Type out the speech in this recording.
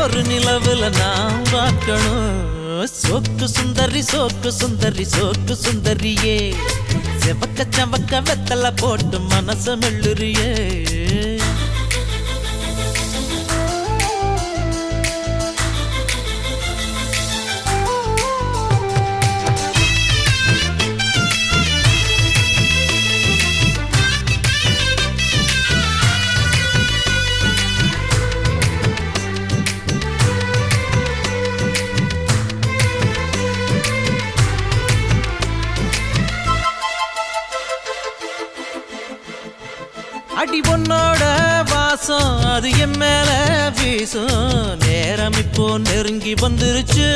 ஒரு நிலவுல நான் பார்க்கணும் சோக்கு சுந்தரி சோக்கு சுந்தரி சோக்கு சுந்தரியே செவக்க சவக்க வெத்தல போட்டு மனச மெல்லுறியே அடி பொன்னோட வாசம் அது என் மேல வீசும் நேரம் இப்போ நெருங்கி வந்துருச்சு